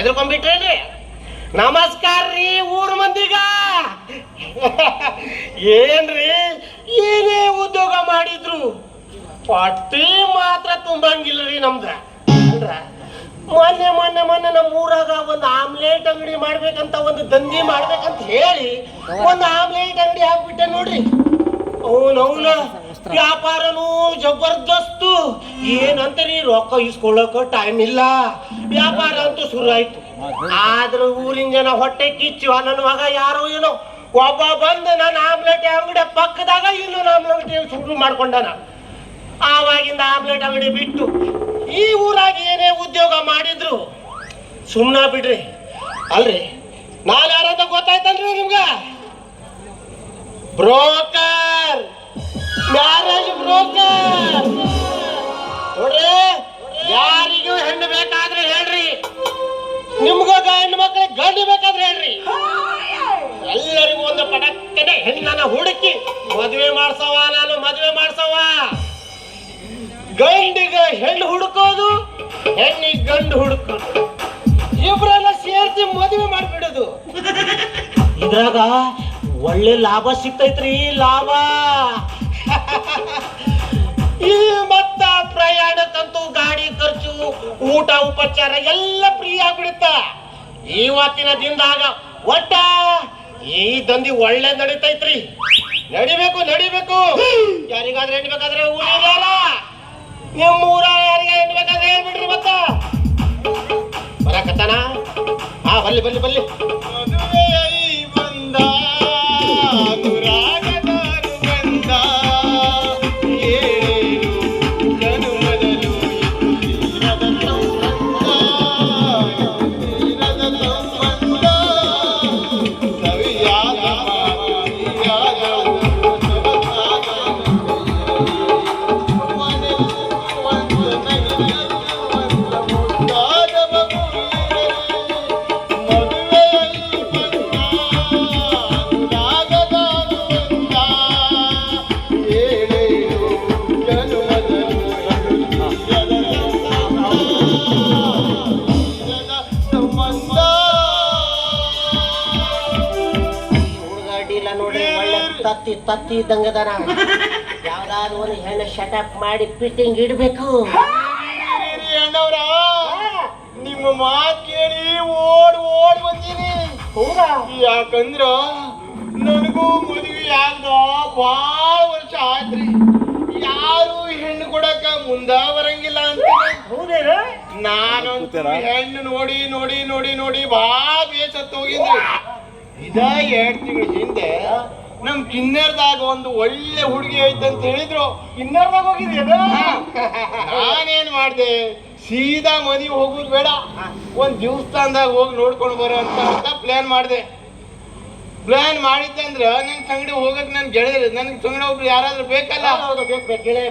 ಎದ್ರಕೊಂಡ್ಬಿಟ್ರೇನ್ರಿ? ನಮಸ್ಕಾರ ರೀ ಊರ್ ಮಂದಿಗ. ಏನ್ರಿ ಏನೇ ಉದ್ಯೋಗ ಮಾಡಿದ್ರು ಪಟ್ಟಿ ಮಾತ್ರ ತುಂಬಂಗಿಲ್ರಿ ನಮ್ದ. ಅಲ್ರ ಮೊನ್ನೆ ನಮ್ಮ ಊರಾಗ ಒಂದು ಆಮ್ಲೆಟ್ ಅಂಗಡಿ ಮಾಡ್ಬೇಕಂತ ಒಂದು ದಂಧಿ ಮಾಡ್ಬೇಕಂತ ಹೇಳಿ ಒಂದು ಆಮ್ಲೆಟ್ ಅಂಗಡಿ ಹಾಕ್ಬಿಟ್ಟೆ ನೋಡ್ರಿ. ಅವನವನ ವ್ಯಾಪಾರನು ಜಬರ್ದಸ್ತು. ಏನಂತರಿ ರೊಕ್ಕ ಇಸ್ಕೊಳ್ಳೋಕ ಟೈಮ್ ಇಲ್ಲ. ವ್ಯಾಪಾರ ಅಂತೂ ಶುರು ಆಯ್ತು. ಆದ್ರೂ ಊರಿನ ಜನ ಹೊಟ್ಟೆ ಕಿಚ್ಚುವ ನನ್ನ ಮಗ ಯಾರೋ ಏನೋ ಒಬ್ಬ ಬಂದು ನನ್ನ ಆಮ್ಲೆಟ್ ಅಂಗಡಿ ಪಕ್ಕದಾಗ ಇನ್ನೊಂದು ಆಮ್ಲೆಟ್ ಶುರು ಮಾಡ್ಕೊಂಡಾನ. ಆವಾಗಿಂದ ಆಮ್ಲೆಟ್ ಅಂಗಡಿ ಬಿಟ್ಟು ಈ ಊರಾಗ ಏನೇ ಉದ್ಯೋಗ ಮಾಡಿದ್ರು ಸುಮ್ಮನೆ ಬಿಡ್ರಿ. ಅಲ್ರಿ ನಾನು ಯಾರಂತ ಗೊತ್ತಾಯ್ತಲ್ರಿ ನಿಮ್ಗೆ? Broker, marriage broker. ನೋಡ್ರಿ, ಯಾರಿಗೂ ಹೆಣ್ಣು ಬೇಕಾದ್ರೆ ಹೇಳ್ರಿ, ನಿಮ್ಗ ಹೆಣ್ಣು ಮಕ್ಕಳಿಗೆ ಗಂಡು ಬೇಕಾದ್ರೆ ಹೇಳ್ರಿ. ಎಲ್ಲರಿಗೂ ಒಂದು ಪಟಕ್ಕನೆ ಹೆಣ್ಣನ್ನ ಹುಡುಕಿ ಮದುವೆ ಮಾಡ್ಸವ. ನಾನು ಮದುವೆ ಮಾಡ್ಸವ. ಗಂಡಿಗೆ ಹೆಣ್ಣು ಹುಡುಕೋದು, ಹೆಣ್ಣಿಗೆ ಗಂಡು ಹುಡುಕೋದು, ಇಬ್ರನ್ನ ಸೇರಿಸಿ ಮದುವೆ ಮಾಡ್ಬಿಡೋದು. ಇದ್ರಾಗ ಒಳ್ಳೆ ಲಾಭ ಸಿಗ್ತೈತ್ರಿ, ಲಾಭ. ಈ ಮತ್ತ ಪ್ರಯಾಣಕ್ಕಂತೂ ಗಾಡಿ ಖರ್ಚು, ಊಟ ಉಪಚಾರ ಎಲ್ಲ ಫ್ರೀ ಆಗ್ಬಿಡುತ್ತ. ಇವತ್ತಿನ ದಿನದಾಗ ಒಟ್ಟ ಈ ದಂಧಿ ಒಳ್ಳೆ ನಡೀತೈತ್ರಿ. ನಡಿಬೇಕು. ಯಾರಿಗಾದ್ರೆ ಹೆಣ್ಣು ಬೇಕಾದ್ರೆ ಊರಿಲ್ಲ, ನಿಮ್ಮ ಊರ ಯಾರಿಗ ಹೆಣ್ಣು ಬೇಕಾದ್ರೆ ಹೇಳ್ಬಿಡ್ರಿ. ಮತ್ತ ಬರಕತ್ತಾನ? ಹಾ, ಬಲ್ಲಿ ತತ್ತಿ ಇದ್ದಂಗದಾನ. ಯಾವ್ದಾದ್ರು ಒಂದು ಹೆಣ್ಣು ಶಟಪ್ ಮಾಡಿ ಫಿಟ್ಟಿಂಗ್ ಇಡ್ಬೇಕು. ನಿಮ್ಮ ಮಾತು ಕೇಳಿ ಓಡ್ ಬಂದೀನಿ. ಯಾಕಂದ್ರ ನನಗೂ ಮದುವೆ ಆಗ್ದ ಬಾಳ ವರ್ಷ ಆದ್ರಿ. ಯಾರು ಹೆಣ್ಣು ಕೊಡಕ ಮುಂದ ಬರಂಗಿಲ್ಲ ಅಂತ ನಾನಂತೂ ಹೆಣ್ಣು ನೋಡಿ ಬಾಳ ಬೇಸತ್ತು ಹೋಗಿದ್ರಿ. ಇದ 2 ತಿಂಗಳ ಹಿಂದೆ ನಮ್ ಕಿನ್ನರ್ದಾಗ ಒಂದು ಒಳ್ಳೆ ಹುಡುಗಿ ಐತಂತ ಹೇಳಿದ್ರು. ಕಿನ್ನರ್ದಾಗ ಹೋಗಿದ್ರಿ? ನಾನೇನ್ ಮಾಡ್ದೆ, ಸೀದಾ ಮದುವೆ ಹೋಗುದು ಬೇಡ, ಒಂದ್ ದೇವಸ್ಥಾನದಾಗ ಹೋಗಿ ನೋಡ್ಕೊಂಡು ಬರೋ ಅಂತ ಪ್ಲಾನ್ ಮಾಡಿದೆ. ಪ್ಲಾನ್ ಮಾಡಿದ್ದಂದ್ರ ನನ್ ಸಂಗಡಿ ಹೋಗಕ್ ನನ್ ಗೆಳೆಯರು, ನನ್ ಸಂಗಡ ಒಬ್ರು ಯಾರಾದ್ರೂ ಬೇಕಲ್ಲ.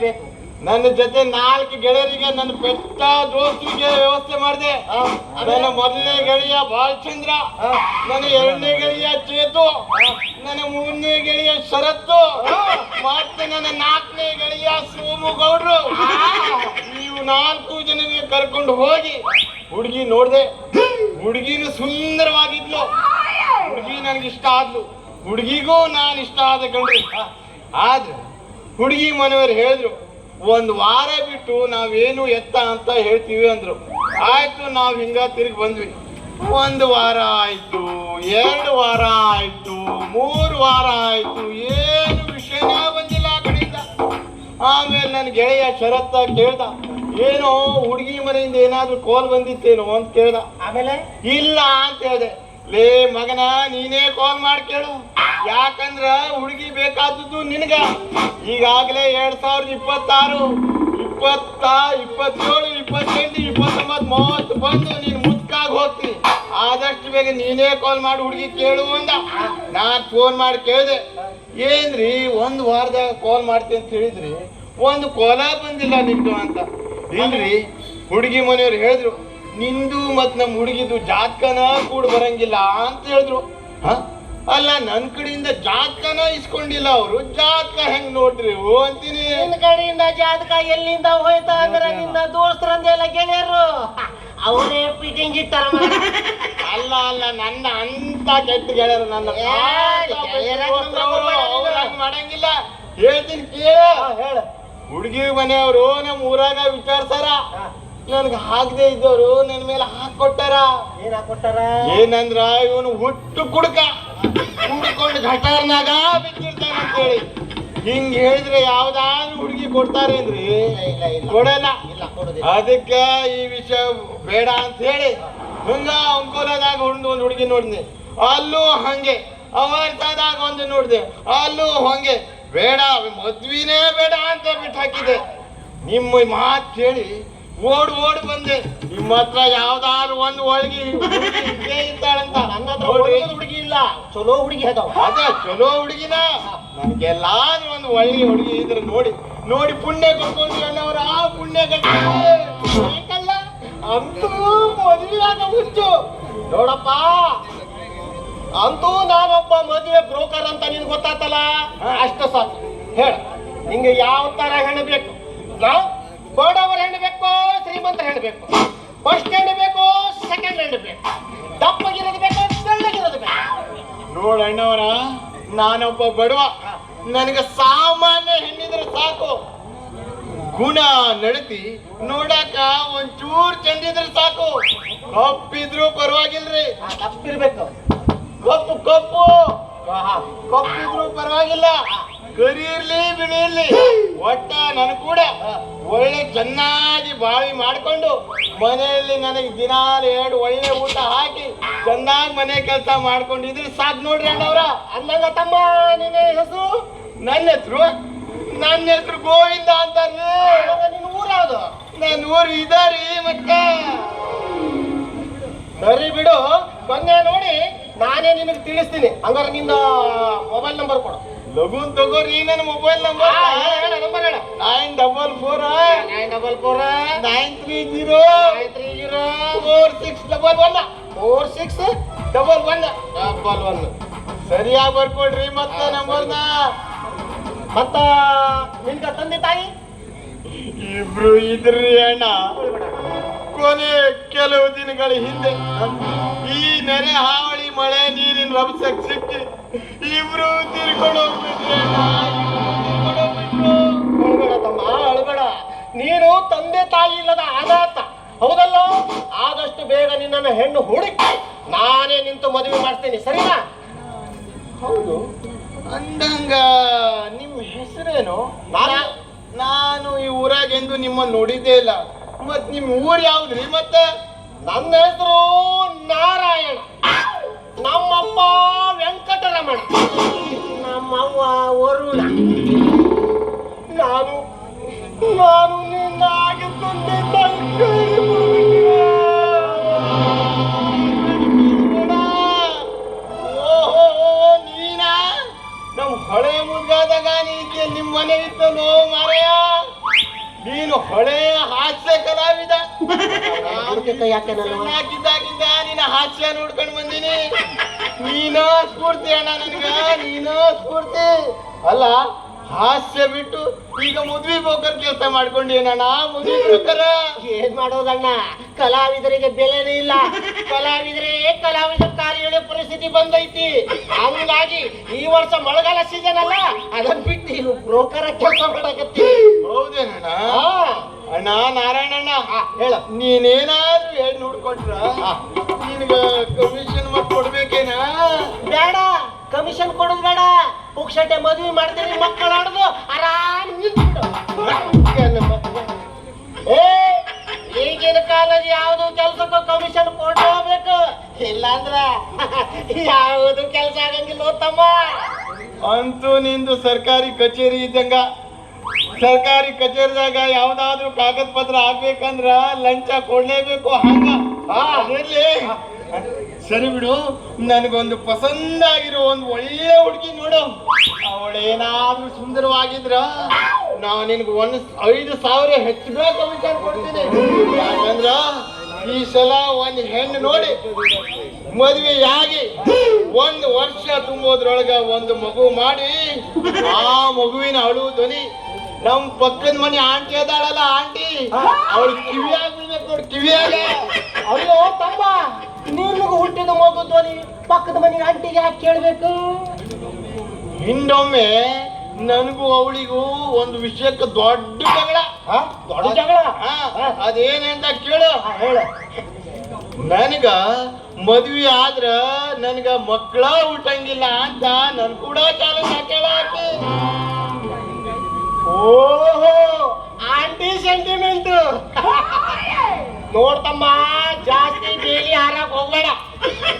ಬೇಕು. ನನ್ನ ಜೊತೆ 4 ಗೆಳೆಯರಿಗೆ, ನನ್ನ ಬೆಟ್ಟ ದೋಸ್ತಿಗೆ ವ್ಯವಸ್ಥೆ ಮಾಡಿದೆ. ನನ್ನ ಮೊದಲನೇ ಗೆಳೆಯ ಬಾಲಚಂದ್ರ, ನನ್ನ 2ನೇ ಗೆಳೆಯ ಚೇತು, ನನ್ನ 3ನೇ ಗೆಳೆಯ ಶರತ್ತು, ಮತ್ತೆ ನನ್ನ 4ನೇ ಗೆಳೆಯ ಸೋಮು ಗೌಡ್ರು. ನೀವು 4 ಜನರಿಗೆ ಕರ್ಕೊಂಡು ಹೋಗಿ ಹುಡುಗಿ ನೋಡ್ದೆ. ಹುಡುಗಿನೂ ಸುಂದರವಾಗಿದ್ಲು. ಹುಡುಗಿ ನನಗೆ ಇಷ್ಟ ಆದ್ಲು. ಹುಡುಗಿಗೂ ನಾನು ಇಷ್ಟ ಆದ ಗಂಡ್ರಿ. ಆದ್ರೆ ಹುಡುಗಿ ಮನೆಯವರು ಹೇಳಿದ್ರು, 1 ವಾರ ಬಿಟ್ಟು ನಾವೇನು ಎತ್ತ ಅಂತ ಹೇಳ್ತೀವಿ ಅಂದ್ರು. ಆಯ್ತು, ನಾವ್ ಹಿಂಗ ತಿರುಗಿ ಬಂದ್ವಿ. 1 ವಾರ ಆಯ್ತು, 2 ವಾರ ಆಯ್ತು, 3 ವಾರ ಆಯ್ತು, ಏನು ವಿಷಯನೇ ಬಂದಿಲ್ಲ ಆ ಕಡೆಯಿಂದ. ಆಮೇಲೆ ನನ್ನ ಗೆಳೆಯ ಶರತ್ತ ಕೇಳ್ದ, ಏನೋ ಹುಡುಗಿ ಮನೆಯಿಂದ ಏನಾದ್ರೂ ಕೋಲ್ ಬಂದಿತ್ತೇನೋ ಅಂತ ಕೇಳ್ದ. ಆಮೇಲೆ ಇಲ್ಲ ಅಂತ ಹೇಳ್ದೆ. ಲೇ ಮಗನ ನೀನೇ ಕಾಲ್ ಮಾಡಿ ಕೇಳು, ಯಾಕಂದ್ರ ಹುಡುಗಿ ಬೇಕಾದದ್ದು ನಿನಗ. ಈಗಾಗಲೇ 2026, 27, 28, 29, 30 ಬಂದು ನೀನ್ ಮುತ್ಕಾಗ್ ಹೋಗ್ತೀನಿ. ಆದಷ್ಟು ಬೇಗ ನೀನೇ ಕಾಲ್ ಮಾಡಿ ಹುಡುಗಿ ಕೇಳು ಅಂದ. ನಾನ್ ಫೋನ್ ಮಾಡಿ ಕೇಳಿದೆ, ಏನ್ರಿ 1 ವಾರದಾಗ ಕಾಲ್ ಮಾಡ್ತೀನಿ ಅಂತ ಹೇಳಿದ್ರಿ, ಒಂದು ಕೋಲ ಬಂದಿಲ್ಲ ನಿಂದು ಅಂತ. ಇಲ್ರಿ, ಹುಡುಗಿ ಮನೆಯವ್ರು ಹೇಳಿದ್ರು ನಿಂದು ಮತ್ ನಮ್ ಹುಡುಗಿದು ಜಾತಕನ ಕೂಡ ಬರಂಗಿಲ್ಲ ಅಂತ ಹೇಳಿದ್ರು. ಅಲ್ಲ, ನನ್ ಕಡೆಯಿಂದ ಜಾತಕನ ಇಸ್ಕೊಂಡಿಲ್ಲ ಅವರು, ಜಾತಕ ಹೆಂಗ್ ನೋಡ್ರಿ ಅಂತೀನಿ. ನಿನ್ನ ಕಡೆಯಿಂದ ಜಾತಕ ಎಲ್ಲಿಂದ ಹೋಯ್ತಾ ಅಂದ್ರೆ ನಿನ್ನ ದೋಸ್ತರಂದೆಲ್ಲ ಗೆಳೆಯರು ಅವರೇ ಫಿಟ್ಟಿಂಗ್ ಇಟ್ಟಾರ. ಅಲ್ಲ ಅಲ್ಲ, ನನ್ನ ಅಂತ ಕೆಟ್ಟ ಗೆಳೆಯರು ನನ್ನ ಮಾಡಂಗಿಲ್ಲ. ಹೇಳ್ತೀನಿ ಕೇಳ. ಹೇಳ. ಹುಡುಗಿ ಮನೆಯವರು ನಮ್ ಊರಾಗ ವಿಚಾರ್ಸಾರ, ನನ್ಗ ಹಾಕದೆ ಇದ್ದವರು ನನ್ ಮೇಲೆ ಹಾಕೊಟ್ಟಾರ. ಏನ್ ಹಾಕೊಟ್ಟಾರ? ಏನಂದ್ರ ಇವನು ಹುಟ್ಟು ಕುಡ್ಕ ಕುಡ್ಕೊಂಡು ಘಟಾರ್ನಾಗ ಬಿದ್ದಿರ್ತಾನ ಅಂತ ಹೇಳಿ. ಹಿಂಗ್ ಹೇಳಿದ್ರೆ ಯಾವ್ದಾದ್ರು ಹುಡುಗಿ ಕೊಡ್ತಾರೇನ್ರಿ? ಕೊಡಲ್ಲ. ಅದಕ್ಕ ಈ ವಿಷಯ ಬೇಡ ಅಂತ ಹೇಳಿ ಹಂಗ ಅಂಕೋಲದಾಗ ಒಂದು ಹುಡುಗಿ ನೋಡಿದ್ನಿ, ಅಲ್ಲೂ ಹಂಗೆ. ಅವರ್ತಾದಾಗ ಒಂದು ನೋಡಿದೆ, ಅಲ್ಲೂ ಹಂಗೆ. ಬೇಡ, ಮದ್ವಿನೇ ಬೇಡ ಅಂತ ಬಿಟ್ಟು ಹಾಕಿದೆ. ನಿಮ್ಮ ಮಾತು ಕೇಳಿ ಓಡ್ ಬಂದೆ. ನಿಮ್ಮ ಹತ್ರ ಯಾವ್ದಾದ್ರು ಒಂದು ಒಳಗಿ ಇದ್ದಾಳಂತ. ನನ್ನ ಹತ್ರ ಹುಡುಗಿ ಇಲ್ಲ, ಚಲೋ ಹುಡುಗಿ ಅದಾವ. ಅದೇ ಚಲೋ ಹುಡುಗಿನ. ನನ್ಗೆಲ್ಲಾದ್ರೂ ಒಂದು ಒಳ್ಳೆ ಹುಡುಗಿ ಇದ್ರೆ ನೋಡಿ ಪುಣ್ಯ ಕೊಡ್ಕೊಂಡು ಅಣ್ಣವ್ರ ಆ ಪುಣ್ಯ ಕಟ್ಟಲ್ಲ ಅಂತೂ ಮದುವೆಯಾಗ ಹುಚ್ಚು ನೋಡಪ್ಪ. ಅಂತೂ ನಾನೊಬ್ಬ ಮದುವೆ ಬ್ರೋಕರ್ ಅಂತ ನಿನ್ ಗೊತ್ತಾತಲ್ಲ, ಅಷ್ಟು ಸಾಕು. ಹೇಳ, ನಿಂಗೆ ಯಾವ ತರ ಹೆಣ್ಣು ಬೇಕು? ನಾವು ಬಡವರ ಹೆಣ್ಣು ಬೇಕು, ಶ್ರೀಮಂತರ ಹೆಣ್ಣು ಬೇಕು, ಫಸ್ಟ್ ಹೆಣ್ಣು ಬೇಕು, ಸೆಕೆಂಡ್ ಹೆಣ್ಣು ಬೇಕು, ದಪ್ಪಗಿರೋದು ಬೇಕು, ತೆಳ್ಳಗಿರೋದು ಬೇಕು? ನೋಡಣ್ಣವರ, ನಾನೊಬ್ಬ ಬಡವ, ನನಗೆ ಸಾಮಾನ್ಯ ಹೆಣ್ಣಿದ್ರೆ ಸಾಕು. ಗುಣ ನಡತಿ ನೋಡಾಕ ಒಂಚೂರ್ ಚಂದಿದ್ರೆ ಸಾಕು. ಕಪ್ಪಿದ್ರು ಪರವಾಗಿಲ್ರಿ. ತಪ್ಪಿರ್ಬೇಕು. ಕಪ್ಪು ಕಪ್ಪಿದ್ರು ಪರವಾಗಿಲ್ಲ, ಕರಿ ಇರ್ಲಿ ಬಿಳಿ ಇರ್ಲಿ, ಒಟ್ಟ ನನ್ ಕೂಡ ಒಳ್ಳೆ ಚೆನ್ನಾಗಿ ಬಾಳಿ ಮಾಡ್ಕೊಂಡು ಮನೆಯಲ್ಲಿ ನನಗೆ ದಿನಾಲು 2 ಒಳ್ಳೆ ಊಟ ಹಾಕಿ ಚೆನ್ನಾಗಿ ಮನೆ ಕೆಲಸ ಮಾಡ್ಕೊಂಡಿದ್ರೆ ಸಾಕು ನೋಡ್ರಿ ಅಣ್ಣವ್ರ. ಅಂದಂಗ ತಮ್ಮ, ನಿನ್ನ ಹೆಸರು? ನನ್ನ ಹೆಸರು ಗೋವಿಂದ ಅಂತಾರ್ರಿ. ನಿನ್ನ ಊರು ಯಾವ್ದು? ನನ್ನ ಊರು ಇದಾರಿ. ಮತ್ತೆ ಸರಿ ಬಿಡು, ಮೊನ್ನೆ ನೋಡಿ ನಾನೇ ನಿನಗೆ ತಿಳಿಸ್ತೀನಿ. ಹಂಗಾರೆ ನಿಂದ ಮೊಬೈಲ್ ನಂಬರ್ ಕೊಡು. ಲಗುನ್ ತಗೋರಿ ನನ್ನ ಮೊಬೈಲ್ ನಂಬರ್. ಹೇಳ ನಂಬರ್ ಹೇಳ. 944 930 4611 4611. ಸರಿಯಾಗಿ ಬರ್ಕೊಡ್ರಿ ಮತ್ತೆ ನಂಬರ್ನ. ಮತ್ತ ನಿನ್ಗ ತಂದೆ ತಾಯಿ ಇಬ್ರು ಇದ್ರಿ ಅಣ್ಣ. ಕೊನೆ ಕೆಲವು ದಿನಗಳ ಹಿಂದೆ ಈ ನೆರೆ ಹಾವಳಿ ಮಳೆ ನೀರಿನ ರಭಸಕ್ಕೆ ಸಿಕ್ಕಿ ಇಬ್ರು ತಿರ್ಕೊಂಡು ಹೋಗ್ಬಿಟ್ರಿ ಅಣ್ಣ. ಅಳ್ಬೇಡ ತಮ್ಮ, ಅಳ್ಬೇಡ. ನೀನು ತಂದೆ ತಾಯಿ ಇಲ್ಲದ ಅನಾಥ, ಹೌದಲ್ಲ? ಆದಷ್ಟು ಬೇಗ ನಿನ್ನನ್ನು ಹೆಣ್ಣು ಹುಡುಕಿ ನಾನೇ ನಿಂತು ಮದುವೆ ಮಾಡ್ತೀನಿ, ಸರಿನಾ? ಹೌದು. ಅಂದಂಗ ನಿಮ್ಮ ಹೆಸರೇನು? ನಾನು ಈ ಊರಾಗೆಂದು ನಿಮ್ಮನ್ನು ನೋಡಿದ್ದೇ ಇಲ್ಲ. ಮತ್ ನಿಮ್ ಊರ್ ಯಾವ್ದ್ರಿ? ಮತ್ತೆ ನನ್ನ ಹೆಸರು ನಾರಾಯಣ, ನಮ್ಮಪ್ಪ ವೆಂಕಟರಮಣ, ನಮ್ಮವ್ವ ವರುಣ. ನಾನು ನಿನ್ನಾಗಿ ತಂದೆ ಓಹೋ, ನೀನಾ? ನಮ್ ಹೊಳೆ ಮುದ್ಗಾದಾಗ ನಿಮ್ ಮನೆ ಇತ್ತಲ್ಲೋ ಮಾರಯ್ಯ. ನೀನು ಹೊಳೆ ಹಾಸ್ಯ ಕಲಾವಿದ. ಸಣ್ಣಾಗಿದ್ದಾಗಿಂದ ನಿನ್ನ ಹಾಸ್ಯ ನೋಡ್ಕೊಂಡು ಬಂದೀನಿ. ನೀನ ಸ್ಫೂರ್ತಿ ಅಣ್ಣ ನನಗ, ನೀನ ಸ್ಫೂರ್ತಿ. ಅಲ್ಲ, ಹಾಸ್ಯ ಬಿಟ್ಟು ಈಗ ಮದ್ವಿ ಬ್ರೋಕರ್ ಕೆಲಸ ಮಾಡ್ಕೊಂಡೇನಣ್ಣ? ಮದ್ವಿ ಬ್ರೋಕರ್ ಏನ್ ಮಾಡೋದಣ್ಣ, ಕಲಾವಿದರಿಗೆ ಬೆಲೆನೇ ಇಲ್ಲ. ಕಲಾವಿದರ ಕಾರ್ಯ ಪರಿಸ್ಥಿತಿ ಬಂದೈತಿ. ಹಂಗಾಗಿ ಈ ವರ್ಷ ಮಳೆಗಾಲ ಸೀಸನ್ ಅಲ್ಲ, ಅದನ್ನ ಬಿಟ್ಟು ನೀವು ಬ್ರೋಕರ್ ಕೆಲಸ ಮಾಡಕತ್ತಿ. ಹೌದೇನಣ್ಣ? ಅಣ್ಣ ನಾರಾಯಣಣ್ಣ, ಹೇಳ. ನೀನೇನಾದ್ರೂ ಹೇಳಿ ನೋಡ್ಕೊಟ್ರ ನಿನ್ಗ ಕಮಿಷನ್ ಮಾಡಿ ಕೊಡ್ಬೇಕೇನ? ಬೇಡ, ಕಮಿಷನ್ ಕೊಡೋದು ಬೇಡ. ಪುಕ್ಷಟೆ ಮದುವೆ ಮಾಡ್ತೀನಿ, ಮಕ್ಕಳು ಆಡೋದು ಆರಾಮ್ ನಿಂತ್ಬಿಡು. ಏ ಈಗಿನ ಕಾಲದ ಯಾವ್ದು ಕೆಲ್ಸಕ್ಕೂ ಕಮಿಷನ್ ಕೊಟ್ಟು ಹೋಗ್ಬೇಕು, ಇಲ್ಲಾಂದ್ರ ಯಾವುದು ಕೆಲಸ ಆಗಂಗಿಲ್ಲ ತಮ್ಮ. ಅಂತೂ ನಿಂದು ಸರ್ಕಾರಿ ಕಚೇರಿ ಇದ್ದಂಗ. ಸರ್ಕಾರಿ ಕಚೇರಿದಾಗ ಯಾವ್ದಾದ್ರು ಕಾಗದ ಪತ್ರ ಆಗ್ಬೇಕಂದ್ರ ಲಂಚ ಕೊಡ್ಲೇಬೇಕು. ಹಂಗ ಅದಿರ್ಲಿ, ಸರಿ ಬಿಡು. ನನಗೊಂದು ಪಸಂದಾಗಿರೋ ಒಂದು ಒಳ್ಳೆ ಹುಡುಗಿ ನೋಡು. ಅವಳೇನಾದ್ರೂ ಸುಂದರವಾಗಿದ್ರ ನಾವು ನಿನ್ಗೆ 5,000 ಹೆಚ್ಚಿಗೆ ಕಮಿಷನ್ ಕೊಡ್ತೀನಿ. ಯಾಕಂದ್ರ ಈ ಸಲ ಒಂದು ಹೆಣ್ಣು ನೋಡಿ ಮದುವೆಯಾಗಿ 1 ವರ್ಷ ತುಂಬೋದ್ರೊಳಗ ಒಂದು ಮಗು ಮಾಡಿ ಆ ಮಗುವಿನ ಅಳು ಧ್ವನಿ ನಮ್ ಪಕ್ಕದ ಮನೆ ಆಂಟಿ ಅದಾಳಲ್ಲ, ಆಂಟಿ ಅವಳು ಕಿವಿಯಾಗ ಬೀಳ್ಬೇಕು ನೋಡಿ, ಕಿವಿಯಾಗ. ಅಯ್ಯೋ ತಮ್ಮ, ನಿನ್ಗೆ ಹುಟ್ಟಿದ ಮಗು ಧ್ವನಿ ಪಕ್ಕದ ಮನೆಗೆ ಆಂಟಿಗೆ ಯಾಕೆ ಕೇಳ್ಬೇಕು? ಹಿಂದೊಮ್ಮೆ ನನಗೂ ಅವಳಿಗೂ ಒಂದು ವಿಷಯಕ್ಕೆ ದೊಡ್ಡ ಜಗಳ. ದೊಡ್ಡ ಜಗಳ? ಅದೇನಂತ ಕೇಳು. ಹೇಳ. ನನಗ ಮದ್ವಿ ಆದ್ರ ನನ್ಗ ಮಕ್ಕಳ ಹುಟ್ಟಂಗಿಲ್ಲ ಅಂತ ನನ್ ಕೂಡ ಚಾಲೆಂಜ್ ಹಾಕ್ಯಾಳ ಆಕೆ. ಓಹೋ, ಆಂಟಿ ಸೆಂಟಿಮೆಂಟ್. ನೋಡ್ತಮ್ಮ, ಜಾಸ್ತಿ ಬೇಲಿ ಹಾರಕ್ ಹೋಗ್ಬೇಡ,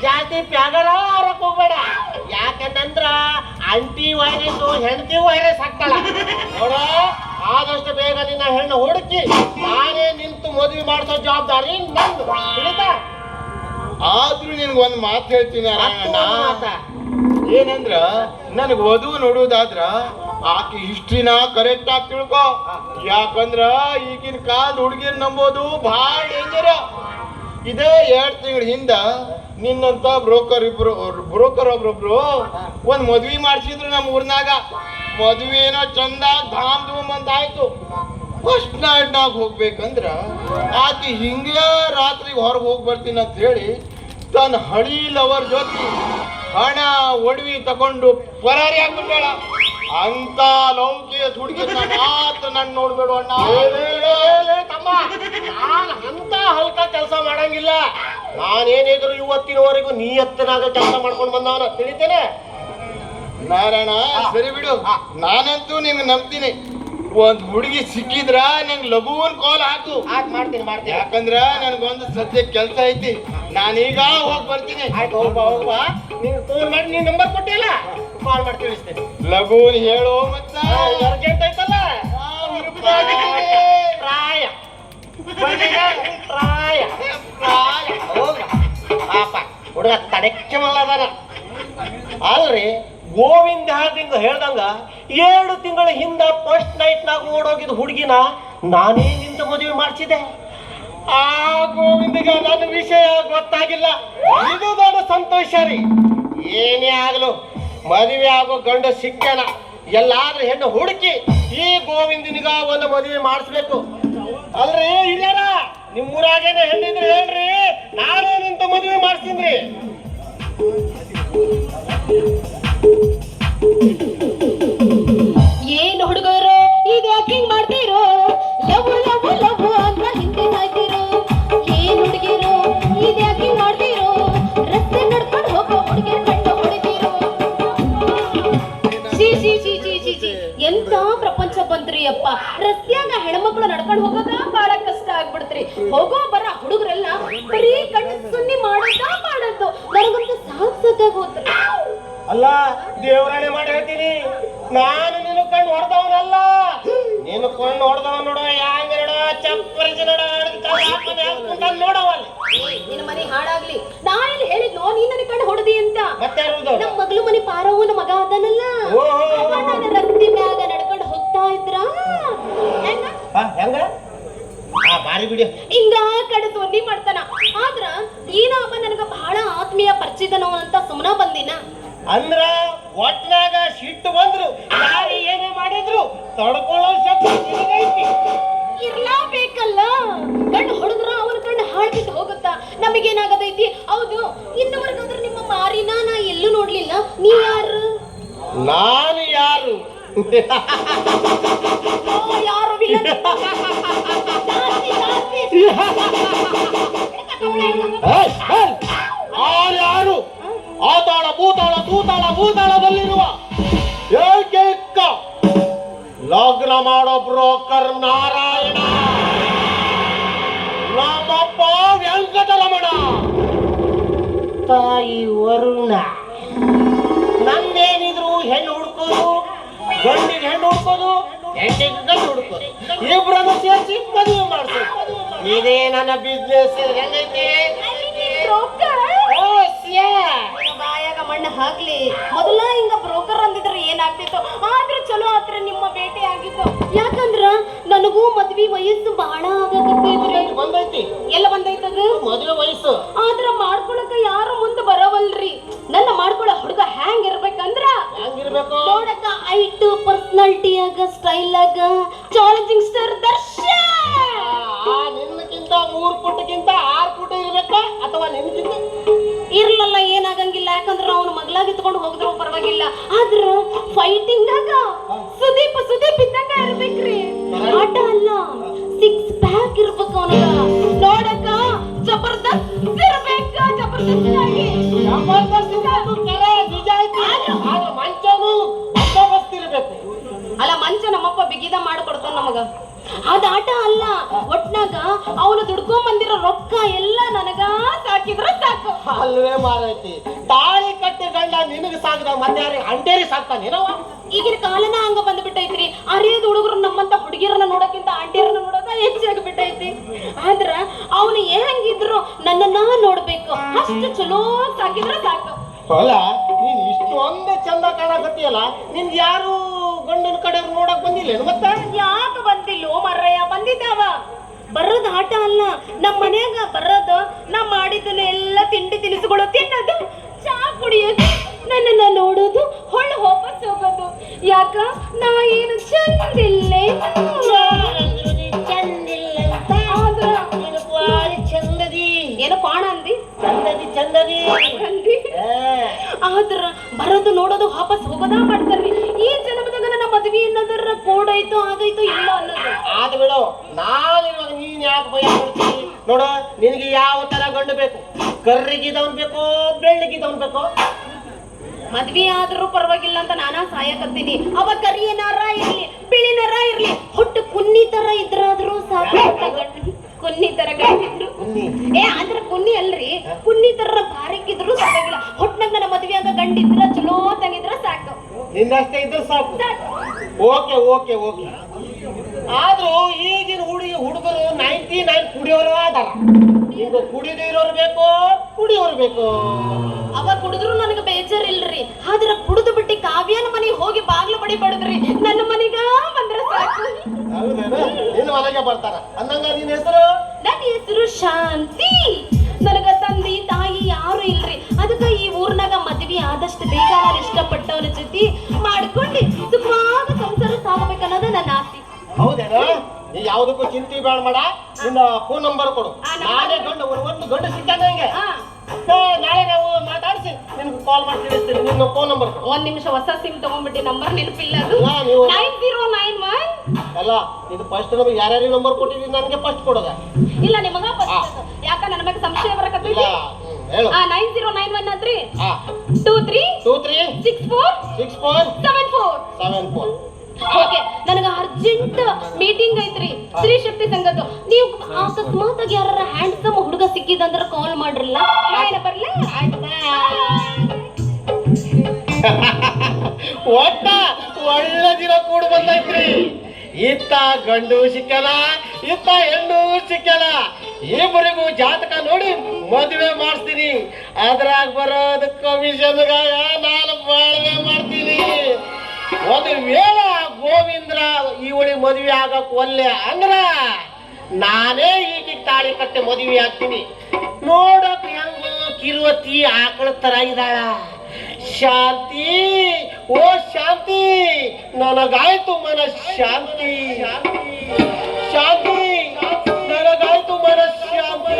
ಜಾಸ್ತಿ ಪ್ಯಾಗರ ಹಾರಕ್ ಹೋಗ್ಬೇಡ. ಯಾಕಂದ್ರ ಆಂಟಿ ವೈರಸ್ ಹೆಂಡತಿ ವೈರಸ್ ಹಾಕ್ತಾಳ. ನೋಡ, ಆದಷ್ಟು ಬೇಗ ನಿನ್ನ ಹೆಣ್ಣು ಹುಡುಕಿ ನಾನೇ ನಿಂತು ಮದುವೆ ಮಾಡಿಸೋ ಜವಾಬ್ದಾರಿ ನಂದು. ತಿಳಿತಾ? ಆದ್ರೂ ನಿನ್ಗೊಂದ್ ಮಾತು ಹೇಳ್ತೀನಿ ಮಾತ ಏನಂದ್ರ, ನನಗ್ ವಧು ನೋಡುವುದಾದ್ರ ಆಕೆ ಹಿಸ್ಟ್ರಿನ ಕರೆಕ್ಟ್ ಆಗಿ ತಿಳ್ಕೊ. ಯಾಕಂದ್ರ ಈಗಿನ ಕಾಲದ ಹುಡುಗಿರ್ ನಂಬೋದು ಬಹಳ ಡೇಂಜರ್. ಇದೇ 2 ತಿಂಗಳ ಹಿಂದ ನಿನ್ನಂತ ಬ್ರೋಕರ್ ಒಬ್ರೊಬ್ರು ಒಂದ್ ಮದ್ವಿ ಮಾಡ್ಸಿದ್ರು ನಮ್ಮ ಊರ್ನಾಗ. ಮದ್ವೆ ಏನೋ ಚಂದ ಧಾಮ್ ಧೂಮ್ ಅಂತ ಆಯ್ತು. ಫಸ್ಟ್ ನೈಟ್ ನಾಗ ಹೋಗ್ಬೇಕಂದ್ರ ಆಕೆ ಹಿಂಗೆ ರಾತ್ರಿಗೆ ಹೊರಗೆ ಹೋಗಿ ಬರ್ತೀನಿ ಅಂತ ಹೇಳಿ ತನ್ನ ಹಳಿ ಲವರ್ ಜೊತೆ ಹಣ ಒಡವಿ ತಕೊಂಡು ಪರಾರಿ ಆಗ್ಬಿಟ್ಟಾಳ. ಅಂತ ಲೌಕಿಕ ಹುಡುಗಿ ಮಾತ್ರ ನನ್ ನೋಡ್ಬೇಡು ಅಣ್ಣ. ತಮ್ಮ, ನಾನು ಅಂತ ಹಲ್ಕ ಕೆಲಸ ಮಾಡಂಗಿಲ್ಲ. ನಾನೇನಿದ್ರು ಇವತ್ತಿನವರೆಗೂ ನೀ ಎತ್ತನಾಗ ಕೆಲಸ ಮಾಡ್ಕೊಂಡು ಬಂದವನ, ತಿಳಿತೇನೆ? ನಾರಾಯಣ, ಸರಿ ಬಿಡು. ನಾನಂತೂ ನಿನ್ಗೆ ನಂಬ್ತೀನಿ. ಒಂದ್ ಹುಡುಗಿ ಸಿಕ್ಕಿದ್ರ ನಂಗೆ ಲಘುವನ್ ಕಾಲ್ ಹಾಕು. ಮಾಡ್ತೀನಿ. ಯಾಕಂದ್ರ ನನ್ಗೊಂದು ಸದ್ಯ ಕೆಲ್ಸ ಐತಿ. ನಾನೀಗ ಹೋಗಿ ಬರ್ತೀನಿ. ಆಯ್ತು, ಹೋಗ್ಬಾ. ನೀನು ಫೋನ್ ಮಾಡಿ ನೀನ್ ನಂಬರ್ ಕೊಟ್ಟಿಲ್ಲ, ಕಾಲ್ ಮಾಡಿ ತಿಳಿಸ್ತೇನೆ. ಲಘುವನ್ ಹೇಳು. ಮತ್ತ ಅರ್ಜೆಂಟ್ ಐತಲ್ಲ, ಪ್ರಾಯ ಹೋಗ ಪಾಪ ಹುಡುಗ ತಡಕ್ಕೆ ಮಲ್ಲದಾನ. ಅಲ್ರಿ, ಗೋವಿಂದ ಹೇಳ್ದಂಗ 2 ತಿಂಗಳ ಹಿಂದ ಫಸ್ಟ್ ನೈಟ್ ನಾಗ ಓಡೋಗಿದ್ ಹುಡುಗಿನ ನಾನೇ ನಿಂತು ಮದುವೆ ಮಾಡಿಸಿದೆ. ಆ ಗೋವಿಂದಿಗೆ ನನ್ನ ವಿಷಯ ಗೊತ್ತಾಗಿಲ್ಲ. ಇದು ದೊಡ್ಡ ಸಂತೋಷ ರೀ. ಏನೇ ಆಗಲು ಮದುವೆ ಆಗೋ ಗಂಡ ಸಿಕ್ಕನ. ಎಲ್ಲಾದ್ರೂ ಹೆಣ್ಣು ಹುಡುಕಿ ಈ ಗೋವಿಂದನಿಗ ಒಂದು ಮದುವೆ ಮಾಡಿಸ್ಬೇಕು. ಅಲ್ರಿ ಹಿರಿಯರ, ನಿಮ್ಮೂರಾಗೇನೆ ಹೆಣ್ಣಿದ್ರೆ ಹೇಳ್ರಿ, ನಾನೇ ನಿಂತು ಮದುವೆ ಮಾಡಿಸ್ತೀನಿ. ಏನು ಹುಡುಗರು ಈಗ ಯಾಕಿಂಗ್ ಮಾಡ್ತೀರೋ? ಲವ್ ಲವ್ ಲವ್ ಅಂತ ಹಿಂದೆ ಸಾಯ್ತಿರೋ. ಏನ್ ಹುಡುಗಿರು ಈಗ ಯಾಕಿಂಗ್ ಮಾಡ್ತೀರೋ? ರಸ್ತೆ ನಡ್ಕೊಂಡು ಹೋಗೋ ಹುಡುಗಿರ್ ಕಣ್ಣು ಹೊಡಿತೀರೋ. ಸಿ ಸಿ ಸಿ ಸಿ ಸಿ ಸಿ ಎಂತ ಪ್ರಪಂಚ ಬಂದ್ರಿ ಅಪ್ಪ. ರಸ್ತ್ಯಾಗ ಹೆಣ್ಮಕ್ಳು ನಡ್ಕೊಂಡು ಹೋಗೋದ ಬಹಳ ಕಷ್ಟ ಆಗ್ಬಿಡ್ತ್ರಿ. ಹೋಗೋ ಬರ ಹುಡುಗರೆಲ್ಲ ಬರೀ ಕಣ್ಣು ಸುನ್ನಿ ಮಾಡೋದು ನನಗಂತೂ ಸಾಕ್ಸತ್ತಾಗ ಹೋದ್ರಿ. ಅಲ್ಲ, ದೇವರಾಣೆ ಮಾಡಿ ಹೇಳ್ತೀನಿ, ನಾನು ನಿನ್ನ ಕಣ್ಣು ಹೊಡೆದವನಲ್ಲ. ನೀನು ಕಣ್ಣು ಹೊಡೆದವ ನೋಡ, ಹ್ಯಾಂಗ ನೋಡ, ಚಪ್ಪರಿಸಿ ನೋಡ, ನೋಡವಲ್ಲ. ನಿನ್ನ ಮನೆ ಹಾಳಾಗ್ಲಿ. ನಾ ಇಲ್ಲಿ ಹೇಳಿದ್ನೋ ನೀನ್ ನನಗೆ ಕಣ್ಣು ಹೊಡೆದಿ ಅಂತ. ಮತ್ತೆ ನಮ್ಮ ಮಗಳು ಮನೆ ಪಾರವ್ವನ ಮಗ ಅದನಲ್ಲ, ನಾನು ರಸ್ತೆ ಮ್ಯಾಗ ನಡ್ಕೊಂಡು ಹೋಗ್ತಾ ಇದ್ರ ಹೆಂಗ ಬಾರಿ ಬಿಡಿ ಹಿಂಗ ಕಡೆ ಸೊನ್ನಿ ಮಾಡ್ತಾನ. ಆದ್ರ ಏನಪ್ಪ ನನಗ ಬಹಳ ಆತ್ಮೀಯ ಪರಿಚಿತನವ ಅಂತ ಸುಮ್ಮನ ಬಂದಿನ. ಅಂದ್ರ ಒಟ್ನಾಗ ಸಿಟ್ಟು ಬಂದ್ರು, ಯಾರು ಏನೇ ಮಾಡಿದ್ರು ತಡ್ಕೊಳ್ಳೋ ಶಕ್ತಿ ನಿನಗೈತಿ. ಇರ್ಲಾಬೇಕಲ್ಲ. ಕಣ್ಣು ಹೊಡೆದ್ರ ಅವನ ಕಣ್ಣು ಹಾಳ್ಬಿಟ್ಟು ಹೋಗುತ್ತಾ? ನಮಗೇನಾಗದೈತಿ? ಹೌದು, ಇನ್ನವರೆಗಾದ್ರೂ ನಿಮ್ಮ ಮಾರಿನ ನಾ ಎಲ್ಲೂ ನೋಡ್ಲಿಲ್ಲ. ನೀ ಯಾರು? ನಾನು ಯಾರು? ಯಾರು ಯಾರು? ಆತಾಳ ಭೂತಾಳ ತೂತಾಳ ಭೂತಾಳದಲ್ಲಿರುವ ಏಕೈಕ ಲಗ್ನ ಮಾಡೋ ಬ್ರೋಕರ್ ನಾರಾಯಣ. ತಾಯಿ ವರುಣ. ನಂದೇನಿದ್ರು ಹೆಣ್ಣು ಹುಡ್ಕೋದು, ಗಂಡಿಗೆ ಹೆಣ್ಣು ಹುಡ್ಕೋದು, ಹೆಣ್ಣಿಗೆ ಗಂಡು ಹುಡ್ಕೋದು, ಇಬ್ಬರನ್ನು ಸೇರಿಸಿ ಮದುವೆ ಮಾಡಿಸೋದು. ಇದೇ ನನ್ನ ಬಿಸ್ನೆಸ್. ಹೆಂಗೈತಿ? ಬಾಯಾಗ ಮಣ್ಣು ಹಾಕ್ಲಿ. ಮೊದಲ ಹಿಂಗ ಬ್ರೋಕರ್ ಅಂದಿದ್ರೆ ಏನಾಗ್ತಿತ್ತು, ಆದ್ರೆ ಚಲೋ ಆದ್ರೆ ನಿಮ್ಮ ಭೇಟಿ ಆಗಿತ್ತು. ಯಾಕಂದ್ರ ನನಗೂ ಮದ್ವಿ ವಯಸ್ಸು ಬಹಳ ಆಗಕತ್ತೈತ್ರಿ. ಬಂದೈತಿ. ಎಲ್ಲ ಬಂದೈತದ ಮದುವೆ ವಯಸ್ಸು. ಆದ್ರ ಮಾಡ್ಕೊಳಕ ಯಾರು ಮುಂದೆ ಬರವಲ್ರಿ. ನನ್ನ ಮಾಡ್ಕೊಳ ಹುಡುಗ ಹ್ಯಾಂಗ್ ಇರ್ಬೇಕಂದ್ರ ಹೆಂಗಿರ್ಬೇಕು? ನೋಡಕ ಐಟು ಪರ್ಸನಾಲಿಟಿಯಾಗ, ಸ್ಟೈಲ್ ಆಗ ಚಾಲೆಂಜಿಂಗ್ ಸ್ಟಾರ್ ದರ್ಶನ್. ನಿನ್ನಕ್ಕಿಂತ 3 ಫುಟ್ಗಿಂತ 6 ಫುಟ್ ಇರ್ಬೇಕ ಅಥವಾ ನಿನ್ಗಿಂತ ಇರ್ಲಲ್ಲ, ಏನಾಗಂಗಿಲ್ಲ. ಯಾಕಂದ್ರ ಅವನು ಮಗ್ಲಾಗಿ ಇತ್ಕೊಂಡು ಹೋಗಿದ್ರು ಪರವಾಗಿಲ್ಲ. ಆದ್ರ ಫೈಟಿಂಗ್ ಆಗ ಸುದೀಪ್ ಇದ್ದಂಗ ಇರ್ಬೇಕ್ರಿ. ಆಟ ಅಲ್ಲ, 6 ಪ್ಯಾಕ್ ಇರ್ಬೇಕು ಅವನಗ. ನೋಡಕ ಜಬರ್ದಸ್ತ್ ಇರ್ಬೇಕ, ಜಬರ್ದಸ್ತ್ ಆಗಿ. ಮಂಚನು ಬಂದೋಬಸ್ತ್ ಇರ್ಬೇಕು. ಅಲ್ಲ, ಮಂಚ ನಮ್ಮಪ್ಪ ಬಿಗಿದ ಮಾಡಿಕೊಡ್ತಾನ ನಮಗ. ಅದ ಆಟ ಅಲ್ಲ. ಒಟ್ನಾಗ ಅವನು ದುಡ್ಕೊಂಡ್ ಬಂದಿರೋ ರೊಕ್ಕ ಎಲ್ಲ ನನಗ ಸಾಕಿದ್ರ ಸಾಕು. ಅಲ್ವೇ ಮಾರೈತಿ. ತಾಳಿ ಕಟ್ಟಿ ಗಂಡ ನಿನಗೆ ಸಾಕದ ಮತ್ತೆ ಯಾರಿಗೆ ಅಂಟೇರಿ ಸಾಕ್ತಾನೇನವ? ಈಗಿನ ಕಾಲನ ಹಂಗ ಬಂದ್ಬಿಟ್ಟೈತ್ರಿ. ಅರಿಯದ ಹುಡುಗರು ನಮ್ಮಂತ ಹುಡುಗಿಯರನ್ನ ನೋಡಕ್ಕಿಂತ ಆಂಟಿಯರನ್ನ ನೋಡೋದ ಹೆಚ್ಚಾಗಿ ಬಿಟ್ಟೈತಿ. ಆದ್ರ ಅವನು ಹೆಂಗಿದ್ರು ನನ್ನನ್ನ ನೋಡ್ಬೇಕು, ಅಷ್ಟು ಚಲೋ ಸಾಕಿದ್ರ ಸಾಕು. ಅಲ್ಲ, ನೀನ್ ಇಷ್ಟೊಂದು ಚಂದ ಕಾಣಕತ್ತೀಯಲ್ಲ, ನಿನ್ಗೆ ಯಾರು ಗಂಡನ ಕಡೆ ನೋಡಕ್ ಬಂದಿಲ್ಲ ಮತ್ತೆ? ಯಾಕೆ ಬಂದಿಲ್ಲೋ ಮರ್ರಯ್ಯ, ಬಂದಿದ್ದಾವ. ಬರೋದ್ ಆಟ ಅಲ್ಲ. ನಮ್ಮ ಮನ್ಯಾಗ ಬರೋದು, ನಾ ಮಾಡಿದ್ದನ್ನೆಲ್ಲ ತಿಂಡಿ ತಿನಿಸುಗಳು ತಿನ್ನೋದು, ಚಾ ಕುಡಿಯೋದು, ನನ್ನನ್ನ ನೋಡೋದು, ಹೊಳ್ಳ ವಾಪಸ್ ಹೋಗೋದು. ಯಾಕ ನಾ ಏನು ಚಂದಿಲ್ಲ ಚಂದದಿ. ಏನೋ ಪಾಣ ಅಂದಿ? ಚಂದದಿ. ಆದ್ರ ಬರೋದು ನೋಡೋದು ವಾಪಸ್ ಹೋಗೋದಾ ಮಾಡ್ತಾರ್ರಿ. ಈ ಜನ್ಮದಾಗ ನನ್ನ ಮದ್ವಿ ಅನ್ನೋದ್ರ ಕೂಡೈತೋ ಆಗೈತೋ ಇಲ್ಲ ಅನ್ನೋದು. ಆದ ಬಿಡು, ನಾನು ಇವಾಗ ನೀನ್ ಯಾಕೆ ಭಯ ಪಡ್ತೀನಿ? ನೋಡ, ನಿನಗೆ ಯಾವ ತರ ಗಂಡು ಬೇಕು? ಕರ್ರಿಗಿದವನ್ ಬೇಕೋ, ಬೆಳ್ಳಗಿದವನ್ ಬೇಕೋ? ಮದ್ವಿ ಆದ್ರೂ ಪರವಾಗಿಲ್ಲ ಅಂತ ನಾನಾ ಸಾಯಕತ್ತೀನಿ. ಅವ ಕರಿ ನರ ಇರ್ಲಿ, ಬಿಳಿ ನರ ಇರ್ಲಿ, ಹೊಟ್ಟು ಕುನ್ನಿ ತರ ಇದ್ರಾದ್ರೂ ಸಾಕು. ಕುನ್ನಿ ತರ ಗಂಡಿದ್ರು. ಆದ್ರ ಕುನ್ನಿ ಅಲ್ರಿ, ಕುನ್ನಿ ತರ ಬಾರಿಕಿದ್ರು ಸಾಕಾಗಿಲ್ಲ. ಹೊಟ್ನಾಗ ನನ್ನ ಮದ್ವೆ ಆಗ ಗಂಡಿದ್ರ ಚಲೋ ತಂಗಿದ್ರ ಸಾಕು. ನಿನ್ನಷ್ಟೇ ಇದ್ರೆ ಸಾಕು. Okay okay okay. ಆದ್ರೂ ಈಗಿನ ಹುಡುಗರು 99 ಕುಡಿಯೋರು ಅದಾರ. ಈಗ ಕುಡಿದು ಇರೋರು ಬೇಕು, ಕುಡಿಯೋರು ಬೇಕು. ಅವ ಕುಡಿದ್ರು ನನಗೆ ಬೇಜಾರಿಲ್ರಿ. ಆದ್ರ ಕುಡಿದು ಬಿಟ್ಟು ಕಾವ್ಯನ ಮನೆಗೆ ಹೋಗಿ ಬಾಗ್ಲು ಬಡಿ ಬಡದ್ರಿ, ನನ್ನ ಮನೆಗ ಬಂದ್ರ ಸಾಕು. ಹೌದೇನ? ನಿನ್ನ ಮನೆಗೆ ಬರ್ತಾರ ಅಂದಂಗ. ನಿನ್ನ ಹೆಸರು? ನನ್ನ ಹೆಸರು ಶಾಂತಿ. ನನಗ ತಂದೆ ತಾಯಿ ಯಾರು ಇಲ್ರಿ. ಅದಕ್ಕ ಈ ಊರ್ನಾಗ ಮದ್ವಿ ಆದಷ್ಟು ಬೇಗ ನಾನು ಇಷ್ಟಪಟ್ಟವನ ಜೊತೆ ಮಾಡ್ಕೊಂಡು ಸುಖವಾಗ ಸಂಸಾರ ಸಾಗಬೇಕನ್ನೋದು ನನ್ನ ಆಸೆ. ಹೌದೇನ? ನೀ ಯಾವ್ದಕ್ಕೂ ಚಿಂತೆ ಬೇಡ ಮಾಡ. ನಿನ್ನ ಫೋನ್ ನಂಬರ್ ಕೊಡು. ನಾನೇ ಒಂದು ಗಂಡು ಸಿಗ್ತಾನೆ ನಂಗೆ. ನಾಳೆ ನಾವು ಮಾತಾಡಿಸಿ ನಿಮ್ಗೆ ಕಾಲ್ ಮಾಡಿ ತಿಳಿಸ್ತೀನಿ. ನಿಮ್ಮ ಫೋನ್ ನಂಬರ್ ಕೊಡು. ಒಂದ್ ನಿಮಿಷ, ಹೊಸ ಸಿಮ್ ತಗೊಂಡ್ಬಿಟ್ಟು ನಂಬರ್ ನೆನಪಿಲ್ಲ. ಅದು ನೀವು 9091. ಅಲ್ಲ, ಇದು ಫಸ್ಟ್ ನಮಗೆ ಯಾರ್ಯಾರಿಗೆ ನಂಬರ್ ಕೊಟ್ಟಿದ್ದೀನಿ ನನಗೆ ಫಸ್ಟ್ ಕೊಡೋದ? ಇಲ್ಲ, ನಿಮಗ ಫಸ್ಟ್. ಯಾಕ ನನ್ನ ಮೇಲೆ ಸಂಶಯ ಬರಕತ್ತೈತಿ? 9091 ಅಂತ್ರಿ. 23 64 74. ಓಕೆ, ನನಗ ಅರ್ಜೆಂಟ್ ಮೀಟಿಂಗ್ ಐತ್ರಿ ಸ್ತ್ರೀ ಶಕ್ತಿ ಸಂಘದ್ದು. ನೀವು ಅಕಸ್ಮಾತ್ ಆಗಿ ಯಾರ ಹ್ಯಾಂಡ್ಸಮ್ ಹುಡುಗ ಸಿಕ್ಕಿದಂದ್ರ ಕಾಲ್ ಮಾಡ್ರಲ್ಲ, ನಾಳೆ ಬರ್ಲ. ಒಟ್ಟ ಒಳ್ಳೆ ದಿನ ಕೂಡ ಬಂದೈತ್ರಿ. ಇತ್ತ ಗಂಡು ಸಿಕ್ಕಲ್ಲ, ಇತ್ತ ಹೆಣ್ಣು ಸಿಕ್ಕಲ್ಲ. ಇಬ್ಬರಿಗೂ ಜಾತಕ ನೋಡಿ ಮದುವೆ ಮಾಡಿಸ್ತೀನಿ. ಅದ್ರಾಗ ಬರೋದು ಕಮಿಷನ್ಗ ನಾನು ಬಾಳ್ವೆ ಮಾಡ್ತೀನಿ. ಒಂದು ವೇಳೆ ಗೋವಿಂದ್ರ ಇವಳಿ ಮದುವೆ ಆಗಕ್ ಒಲ್ಲೆ ಅಂದ್ರ ನಾನೇ ಈಗ ತಾಳಿ ಕಟ್ಟೆ ಮದುವೆ ಆಗ್ತೀನಿ. ನೋಡಕ್ ಹೆಂಗ ಕಿರುವತ್ತಿ ಆಕಳ ತರ ಇದ್ದಾಳ. ಶಾಂತಿ, ಓ ಶಾಂತಿ, ನನಗಾಯ್ತು ಮನ ಶಾಂತಿ. ಶಾಂತಿ, ನನಗಾಯ್ತು ಮನ ಶಾಂತಿ.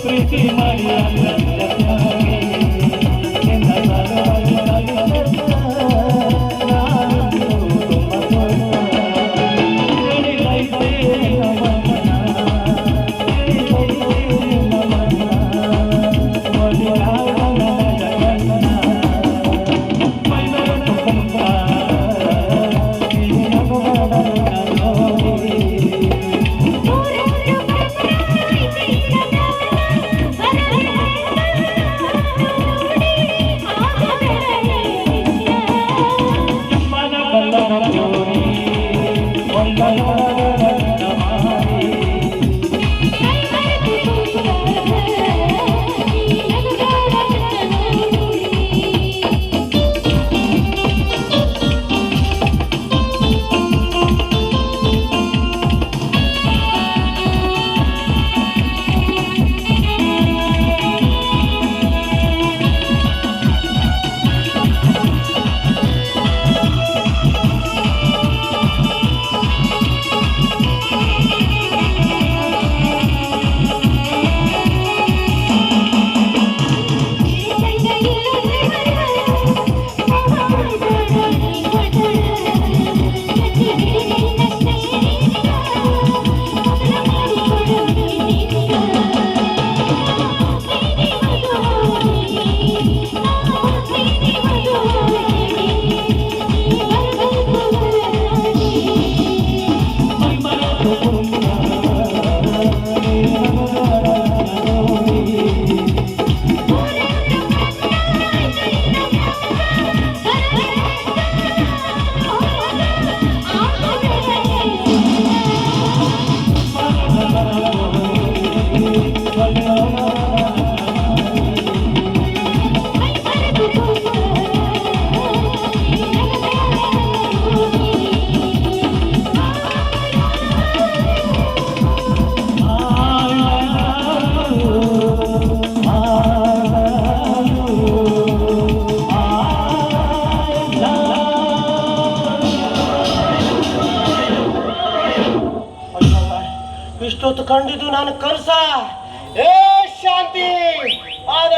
ಪ್ರೀತಿ ಮಾಡಿ ಇಷ್ಟೊತ್ತು ಕಂಡಿದ್ದು ನಾನು ಕನಸ. ಏ ಶಾಂತಿ, ಆದ